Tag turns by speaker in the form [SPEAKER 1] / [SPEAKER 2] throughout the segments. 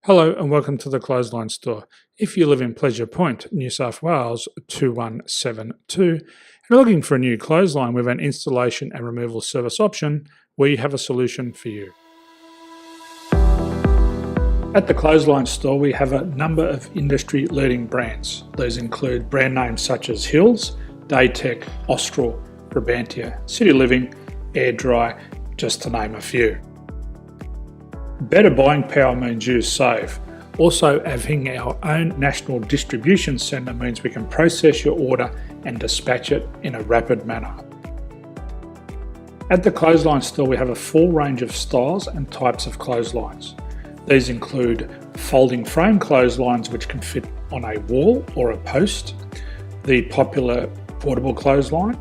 [SPEAKER 1] Hello and welcome to the Clothesline Store. If you live in Pleasure Point, New South Wales 2172 and are looking for a new clothesline with an installation and removal service option, we have a solution for you. At the Clothesline Store we have a number of industry-leading brands. These include brand names such as Hills, Daytech, Austral, Brabantia, City Living, Air Dry, just to name a few. Better buying power means you save. Also, having our own national distribution centre means we can process your order and dispatch it in a rapid manner. At the Clothesline Store we have a full range of styles and types of clotheslines. These include folding frame clotheslines which can fit on a wall or a post, the popular portable clothesline,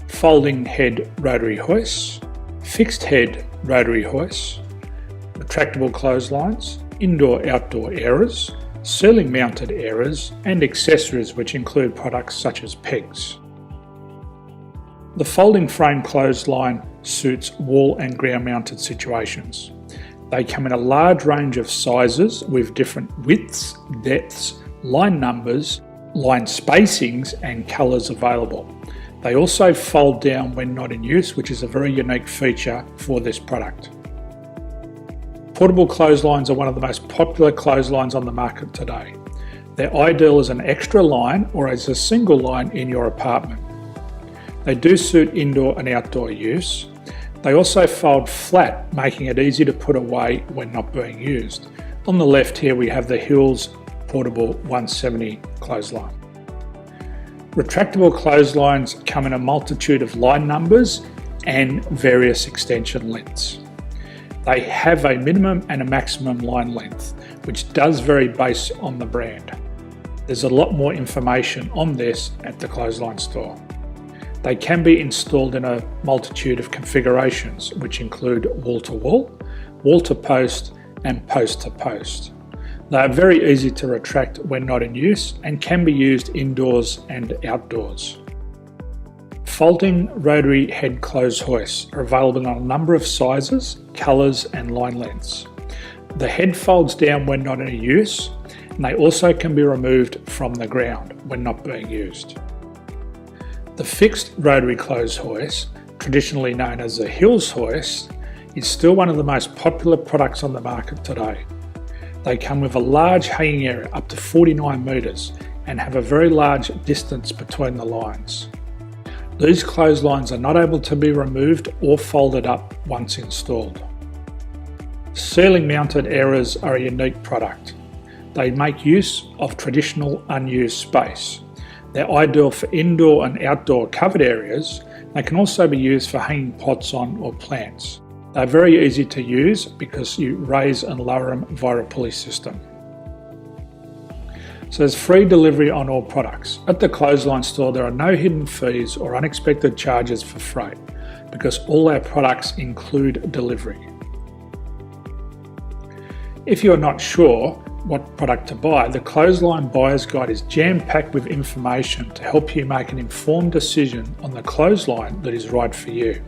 [SPEAKER 1] folding head rotary hoists, fixed head rotary hoists, retractable clotheslines, indoor-outdoor airers, ceiling mounted airers and accessories which include products such as pegs. The folding frame clothesline suits wall and ground mounted situations. They come in a large range of sizes with different widths, depths, line numbers, line spacings and colours available. They also fold down when not in use, which is a very unique feature for this product. Portable clotheslines are one of the most popular clotheslines on the market today. They're ideal as an extra line or as a single line in your apartment. They do suit indoor and outdoor use. They also fold flat, making it easy to put away when not being used. On the left here we have the Hills Portable 170 clothesline. Retractable clotheslines come in a multitude of line numbers and various extension lengths. They have a minimum and a maximum line length, which does vary based on the brand. There's a lot more information on this at the Clothesline Store. They can be installed in a multitude of configurations, which include wall-to-wall, wall-to-post and post-to-post. They are very easy to retract when not in use and can be used indoors and outdoors. Folding rotary head clothes hoists are available in a number of sizes, colours and line lengths. The head folds down when not in use and they also can be removed from the ground when not being used. The fixed rotary clothes hoist, traditionally known as the Hills hoist, is still one of the most popular products on the market today. They come with a large hanging area up to 49 metres and have a very large distance between the lines. These clotheslines are not able to be removed or folded up once installed. Ceiling mounted airers are a unique product. They make use of traditional unused space. They're ideal for indoor and outdoor covered areas. They can also be used for hanging pots on or plants. They're very easy to use because you raise and lower them via a pulley system. So there's free delivery on all products. At the Clothesline Store there are no hidden fees or unexpected charges for freight because all our products include delivery. If you're not sure what product to buy, the Clothesline Buyer's Guide is jam-packed with information to help you make an informed decision on the clothesline that is right for you.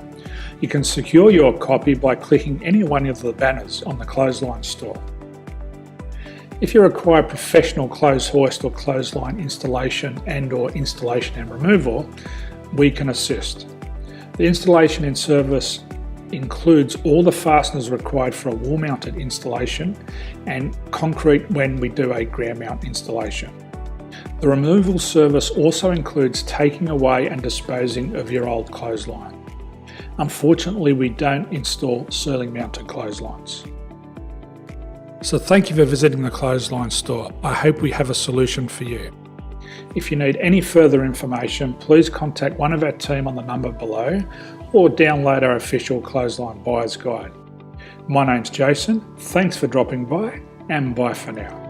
[SPEAKER 1] You can secure your copy by clicking any one of the banners on the Clothesline Store. If you require professional clothes hoist or clothesline installation and/or installation and removal, we can assist. The installation and service includes all the fasteners required for a wall-mounted installation and concrete when we do a ground mount installation. The removal service also includes taking away and disposing of your old clothesline. Unfortunately, we don't install ceiling mounted clotheslines. So thank you for visiting the Clothesline Store. I hope we have a solution for you. If you need any further information, please contact one of our team on the number below or download our official Clothesline Buyer's Guide. My name's Jason, thanks for dropping by and bye for now.